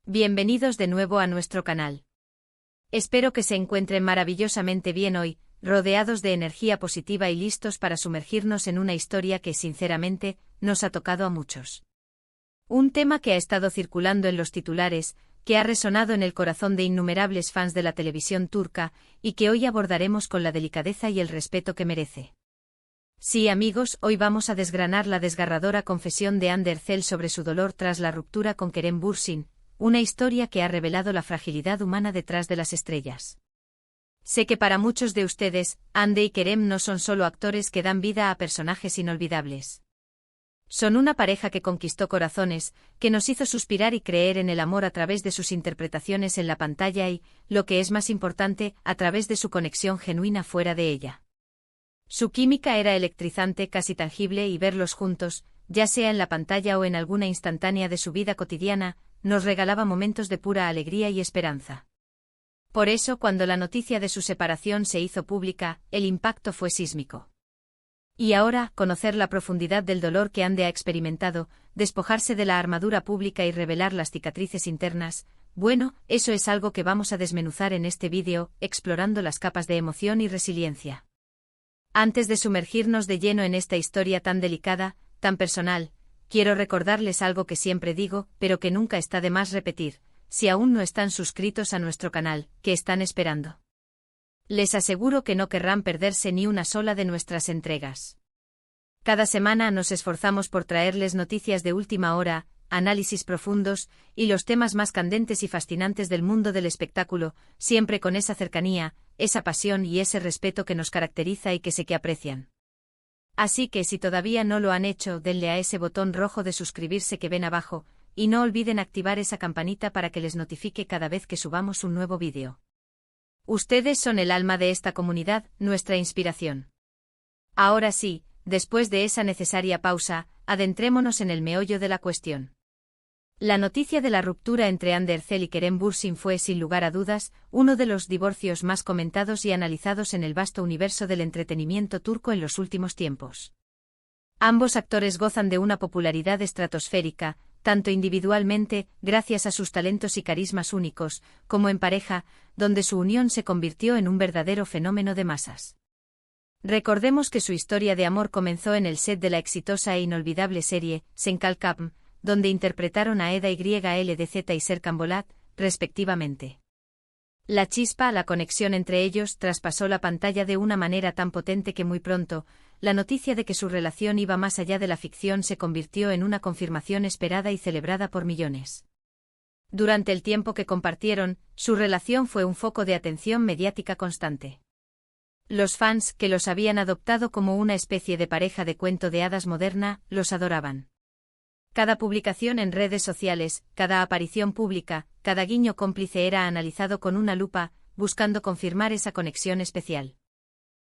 Bienvenidos de nuevo a nuestro canal. Espero que se encuentren maravillosamente bien hoy, rodeados de energía positiva y listos para sumergirnos en una historia que, sinceramente, nos ha tocado a muchos. Un tema que ha estado circulando en los titulares, que ha resonado en el corazón de innumerables fans de la televisión turca, y que hoy abordaremos con la delicadeza y el respeto que merece. Sí, amigos, hoy vamos a desgranar la desgarradora confesión de Hande Erçel sobre su dolor tras la ruptura con Kerem Bürsin, una historia que ha revelado la fragilidad humana detrás de las estrellas. Sé que para muchos de ustedes, Hande y Kerem no son solo actores que dan vida a personajes inolvidables. Son una pareja que conquistó corazones, que nos hizo suspirar y creer en el amor a través de sus interpretaciones en la pantalla y, lo que es más importante, a través de su conexión genuina fuera de ella. Su química era electrizante, casi tangible, y verlos juntos, ya sea en la pantalla o en alguna instantánea de su vida cotidiana, nos regalaba momentos de pura alegría y esperanza. Por eso, cuando la noticia de su separación se hizo pública, el impacto fue sísmico. Y ahora, conocer la profundidad del dolor que Hande ha experimentado, despojarse de la armadura pública y revelar las cicatrices internas, bueno, eso es algo que vamos a desmenuzar en este vídeo, explorando las capas de emoción y resiliencia. Antes de sumergirnos de lleno en esta historia tan delicada, tan personal, quiero recordarles algo que siempre digo, pero que nunca está de más repetir: si aún no están suscritos a nuestro canal, ¿qué están esperando? Les aseguro que no querrán perderse ni una sola de nuestras entregas. Cada semana nos esforzamos por traerles noticias de última hora, análisis profundos, y los temas más candentes y fascinantes del mundo del espectáculo, siempre con esa cercanía, esa pasión y ese respeto que nos caracteriza y que sé que aprecian. Así que si todavía no lo han hecho, denle a ese botón rojo de suscribirse que ven abajo, y no olviden activar esa campanita para que les notifique cada vez que subamos un nuevo vídeo. Ustedes son el alma de esta comunidad, nuestra inspiración. Ahora sí, después de esa necesaria pausa, adentrémonos en el meollo de la cuestión. La noticia de la ruptura entre Hande Erçel y Kerem Bürsin fue, sin lugar a dudas, uno de los divorcios más comentados y analizados en el vasto universo del entretenimiento turco en los últimos tiempos. Ambos actores gozan de una popularidad estratosférica, tanto individualmente, gracias a sus talentos y carismas únicos, como en pareja, donde su unión se convirtió en un verdadero fenómeno de masas. Recordemos que su historia de amor comenzó en el set de la exitosa e inolvidable serie Sen Kalkapm, donde interpretaron a Eda YLDZ y Serkan Bolat, respectivamente. La chispa, la conexión entre ellos, traspasó la pantalla de una manera tan potente que muy pronto, la noticia de que su relación iba más allá de la ficción se convirtió en una confirmación esperada y celebrada por millones. Durante el tiempo que compartieron, su relación fue un foco de atención mediática constante. Los fans, que los habían adoptado como una especie de pareja de cuento de hadas moderna, los adoraban. Cada publicación en redes sociales, cada aparición pública, cada guiño cómplice era analizado con una lupa, buscando confirmar esa conexión especial.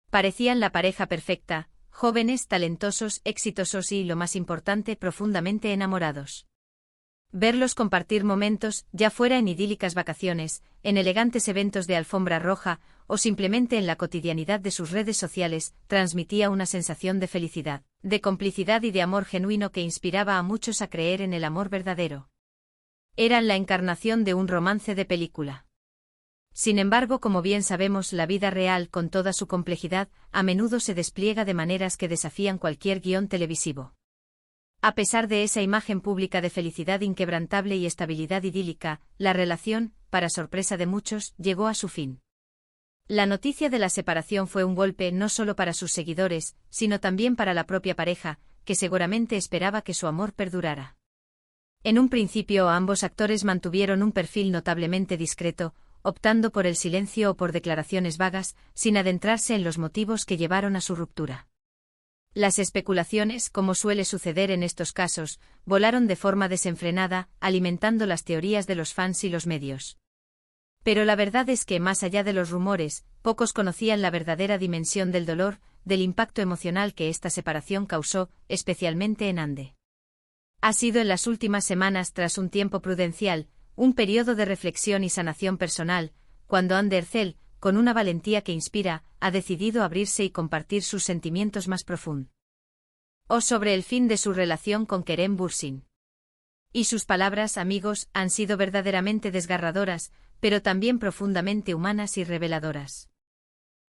Parecían la pareja perfecta, jóvenes, talentosos, exitosos y, lo más importante, profundamente enamorados. Verlos compartir momentos, ya fuera en idílicas vacaciones, en elegantes eventos de alfombra roja, o simplemente en la cotidianidad de sus redes sociales, transmitía una sensación de felicidad, de complicidad y de amor genuino que inspiraba a muchos a creer en el amor verdadero. Eran la encarnación de un romance de película. Sin embargo, como bien sabemos, la vida real, con toda su complejidad, a menudo se despliega de maneras que desafían cualquier guión televisivo. A pesar de esa imagen pública de felicidad inquebrantable y estabilidad idílica, la relación, para sorpresa de muchos, llegó a su fin. La noticia de la separación fue un golpe no solo para sus seguidores, sino también para la propia pareja, que seguramente esperaba que su amor perdurara. En un principio, ambos actores mantuvieron un perfil notablemente discreto, optando por el silencio o por declaraciones vagas, sin adentrarse en los motivos que llevaron a su ruptura. Las especulaciones, como suele suceder en estos casos, volaron de forma desenfrenada, alimentando las teorías de los fans y los medios. Pero la verdad es que, más allá de los rumores, pocos conocían la verdadera dimensión del dolor, del impacto emocional que esta separación causó, especialmente en Hande. Ha sido en las últimas semanas, tras un tiempo prudencial, un periodo de reflexión y sanación personal, cuando Hande Erçel, con una valentía que inspira, ha decidido abrirse y compartir sus sentimientos más profundos. O sobre el fin de su relación con Kerem Bürsin. Y sus palabras, amigos, han sido verdaderamente desgarradoras, pero también profundamente humanas y reveladoras.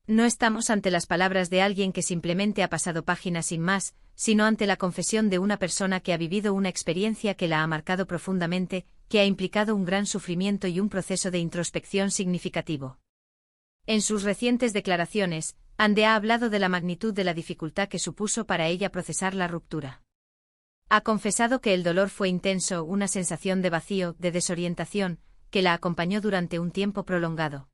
No estamos ante las palabras de alguien que simplemente ha pasado páginas sin más, sino ante la confesión de una persona que ha vivido una experiencia que la ha marcado profundamente, que ha implicado un gran sufrimiento y un proceso de introspección significativo. En sus recientes declaraciones, Ande ha hablado de la magnitud de la dificultad que supuso para ella procesar la ruptura. Ha confesado que el dolor fue intenso, una sensación de vacío, de desorientación, que la acompañó durante un tiempo prolongado.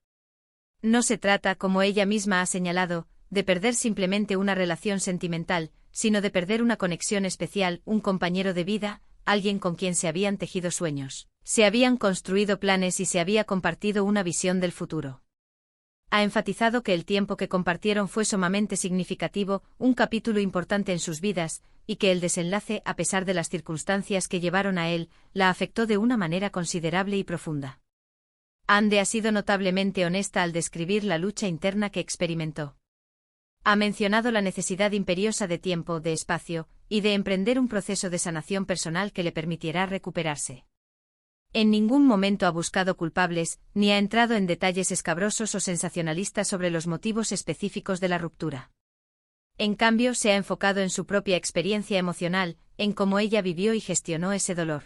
No se trata, como ella misma ha señalado, de perder simplemente una relación sentimental, sino de perder una conexión especial, un compañero de vida, alguien con quien se habían tejido sueños, se habían construido planes y se había compartido una visión del futuro. Ha enfatizado que el tiempo que compartieron fue sumamente significativo, un capítulo importante en sus vidas, y que el desenlace, a pesar de las circunstancias que llevaron a él, la afectó de una manera considerable y profunda. Ande ha sido notablemente honesta al describir la lucha interna que experimentó. Ha mencionado la necesidad imperiosa de tiempo, de espacio, y de emprender un proceso de sanación personal que le permitiera recuperarse. En ningún momento ha buscado culpables, ni ha entrado en detalles escabrosos o sensacionalistas sobre los motivos específicos de la ruptura. En cambio, se ha enfocado en su propia experiencia emocional, en cómo ella vivió y gestionó ese dolor.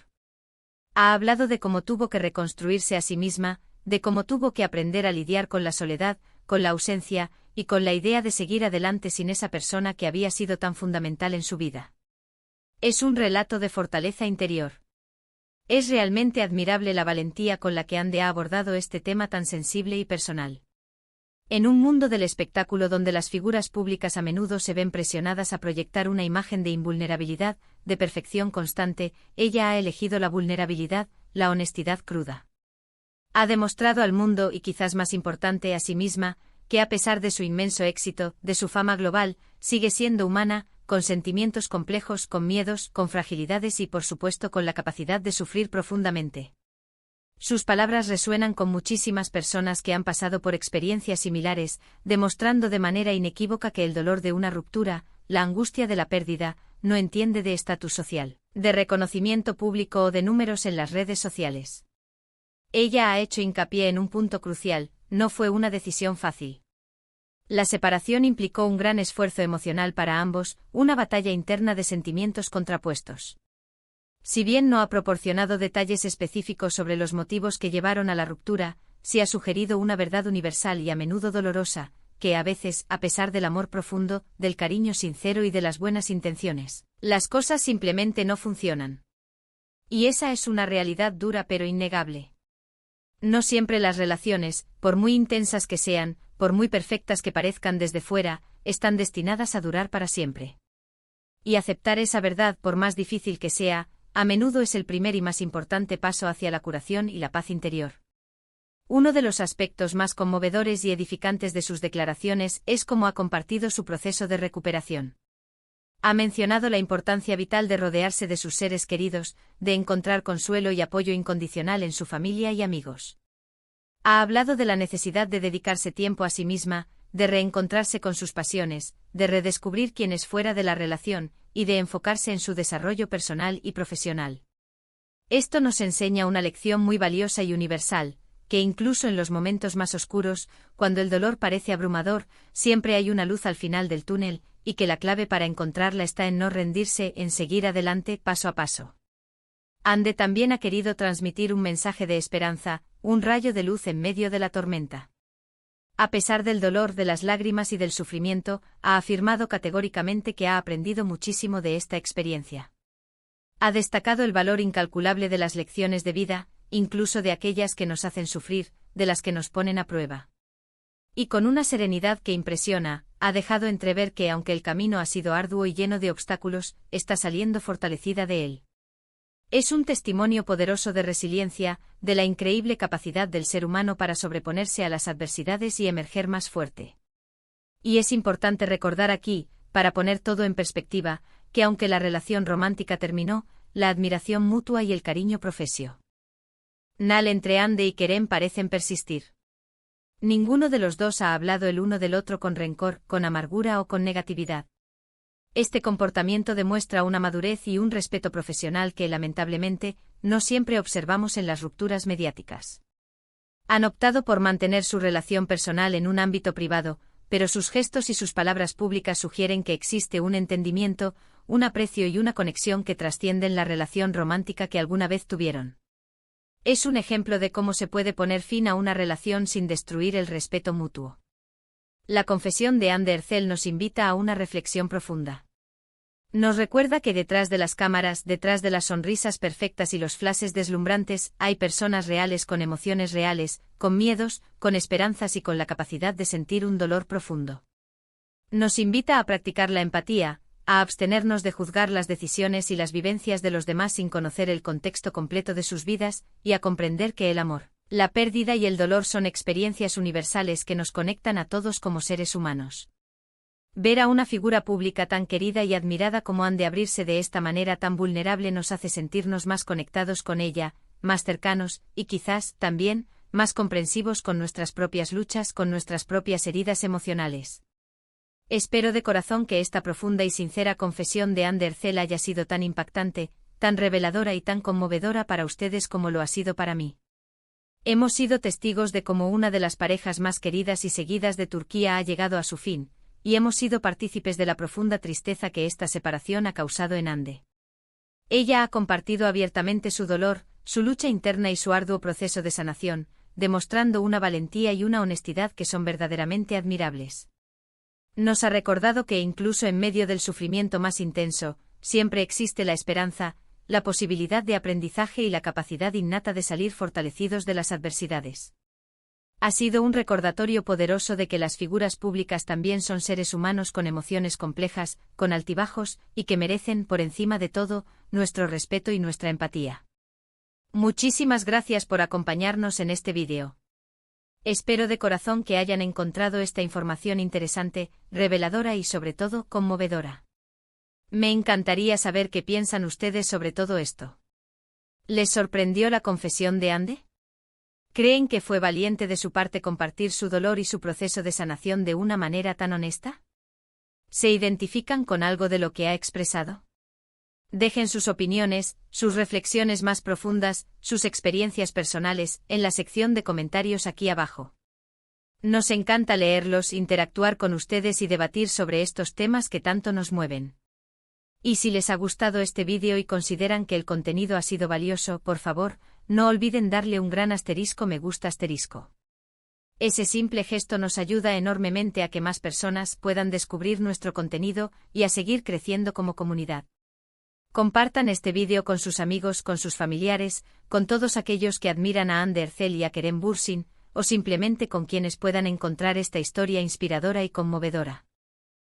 Ha hablado de cómo tuvo que reconstruirse a sí misma, de cómo tuvo que aprender a lidiar con la soledad, con la ausencia, y con la idea de seguir adelante sin esa persona que había sido tan fundamental en su vida. Es un relato de fortaleza interior. Es realmente admirable la valentía con la que Ande ha abordado este tema tan sensible y personal. En un mundo del espectáculo donde las figuras públicas a menudo se ven presionadas a proyectar una imagen de invulnerabilidad, de perfección constante, ella ha elegido la vulnerabilidad, la honestidad cruda. Ha demostrado al mundo, y quizás más importante a sí misma, que a pesar de su inmenso éxito, de su fama global, sigue siendo humana, con sentimientos complejos, con miedos, con fragilidades y por supuesto con la capacidad de sufrir profundamente. Sus palabras resuenan con muchísimas personas que han pasado por experiencias similares, demostrando de manera inequívoca que el dolor de una ruptura, la angustia de la pérdida, no entiende de estatus social, de reconocimiento público o de números en las redes sociales. Ella ha hecho hincapié en un punto crucial: no fue una decisión fácil. La separación implicó un gran esfuerzo emocional para ambos, una batalla interna de sentimientos contrapuestos. Si bien no ha proporcionado detalles específicos sobre los motivos que llevaron a la ruptura, sí ha sugerido una verdad universal y a menudo dolorosa, que a veces, a pesar del amor profundo, del cariño sincero y de las buenas intenciones, las cosas simplemente no funcionan. Y esa es una realidad dura pero innegable. No siempre las relaciones, por muy intensas que sean, por muy perfectas que parezcan desde fuera, están destinadas a durar para siempre. Y aceptar esa verdad, por más difícil que sea, a menudo es el primer y más importante paso hacia la curación y la paz interior. Uno de los aspectos más conmovedores y edificantes de sus declaraciones es cómo ha compartido su proceso de recuperación. Ha mencionado la importancia vital de rodearse de sus seres queridos, de encontrar consuelo y apoyo incondicional en su familia y amigos. Ha hablado de la necesidad de dedicarse tiempo a sí misma, de reencontrarse con sus pasiones, de redescubrir quién es fuera de la relación, y de enfocarse en su desarrollo personal y profesional. Esto nos enseña una lección muy valiosa y universal, que incluso en los momentos más oscuros, cuando el dolor parece abrumador, siempre hay una luz al final del túnel, y que la clave para encontrarla está en no rendirse, en seguir adelante paso a paso. Ande también ha querido transmitir un mensaje de esperanza, un rayo de luz en medio de la tormenta. A pesar del dolor, de las lágrimas y del sufrimiento, ha afirmado categóricamente que ha aprendido muchísimo de esta experiencia. Ha destacado el valor incalculable de las lecciones de vida, incluso de aquellas que nos hacen sufrir, de las que nos ponen a prueba. Y con una serenidad que impresiona, ha dejado entrever que aunque el camino ha sido arduo y lleno de obstáculos, está saliendo fortalecida de él. Es un testimonio poderoso de resiliencia, de la increíble capacidad del ser humano para sobreponerse a las adversidades y emerger más fuerte. Y es importante recordar aquí, para poner todo en perspectiva, que aunque la relación romántica terminó, la admiración mutua y el cariño profesional entre Ande y Kerem parecen persistir. Ninguno de los dos ha hablado el uno del otro con rencor, con amargura o con negatividad. Este comportamiento demuestra una madurez y un respeto profesional que, lamentablemente, no siempre observamos en las rupturas mediáticas. Han optado por mantener su relación personal en un ámbito privado, pero sus gestos y sus palabras públicas sugieren que existe un entendimiento, un aprecio y una conexión que trascienden la relación romántica que alguna vez tuvieron. Es un ejemplo de cómo se puede poner fin a una relación sin destruir el respeto mutuo. La confesión de Anne Derzel nos invita a una reflexión profunda. Nos recuerda que detrás de las cámaras, detrás de las sonrisas perfectas y los flashes deslumbrantes, hay personas reales con emociones reales, con miedos, con esperanzas y con la capacidad de sentir un dolor profundo. Nos invita a practicar la empatía, a abstenernos de juzgar las decisiones y las vivencias de los demás sin conocer el contexto completo de sus vidas, y a comprender que el amor, la pérdida y el dolor son experiencias universales que nos conectan a todos como seres humanos. Ver a una figura pública tan querida y admirada como Anne abrirse de esta manera tan vulnerable nos hace sentirnos más conectados con ella, más cercanos, y quizás, también, más comprensivos con nuestras propias luchas, con nuestras propias heridas emocionales. Espero de corazón que esta profunda y sincera confesión de Anne Derzel haya sido tan impactante, tan reveladora y tan conmovedora para ustedes como lo ha sido para mí. Hemos sido testigos de cómo una de las parejas más queridas y seguidas de Turquía ha llegado a su fin, y hemos sido partícipes de la profunda tristeza que esta separación ha causado en Anne. Ella ha compartido abiertamente su dolor, su lucha interna y su arduo proceso de sanación, demostrando una valentía y una honestidad que son verdaderamente admirables. Nos ha recordado que incluso en medio del sufrimiento más intenso, siempre existe la esperanza, la posibilidad de aprendizaje y la capacidad innata de salir fortalecidos de las adversidades. Ha sido un recordatorio poderoso de que las figuras públicas también son seres humanos con emociones complejas, con altibajos, y que merecen, por encima de todo, nuestro respeto y nuestra empatía. Muchísimas gracias por acompañarnos en este vídeo. Espero de corazón que hayan encontrado esta información interesante, reveladora y sobre todo conmovedora. Me encantaría saber qué piensan ustedes sobre todo esto. ¿Les sorprendió la confesión de Anne? ¿Creen que fue valiente de su parte compartir su dolor y su proceso de sanación de una manera tan honesta? ¿Se identifican con algo de lo que ha expresado? Dejen sus opiniones, sus reflexiones más profundas, sus experiencias personales, en la sección de comentarios aquí abajo. Nos encanta leerlos, interactuar con ustedes y debatir sobre estos temas que tanto nos mueven. Y si les ha gustado este vídeo y consideran que el contenido ha sido valioso, por favor, no olviden darle un gran asterisco me gusta asterisco. Ese simple gesto nos ayuda enormemente a que más personas puedan descubrir nuestro contenido y a seguir creciendo como comunidad. Compartan este vídeo con sus amigos, con sus familiares, con todos aquellos que admiran a Anne Derzel y a Kerem Bürsin, o simplemente con quienes puedan encontrar esta historia inspiradora y conmovedora.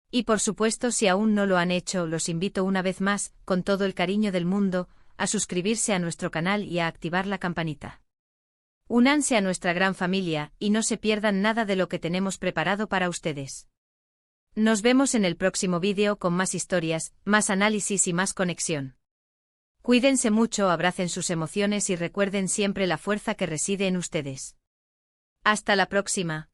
Y por supuesto, si aún no lo han hecho, los invito una vez más, con todo el cariño del mundo, a suscribirse a nuestro canal y a activar la campanita. Únanse a nuestra gran familia, y no se pierdan nada de lo que tenemos preparado para ustedes. Nos vemos en el próximo vídeo con más historias, más análisis y más conexión. Cuídense mucho, abracen sus emociones y recuerden siempre la fuerza que reside en ustedes. Hasta la próxima.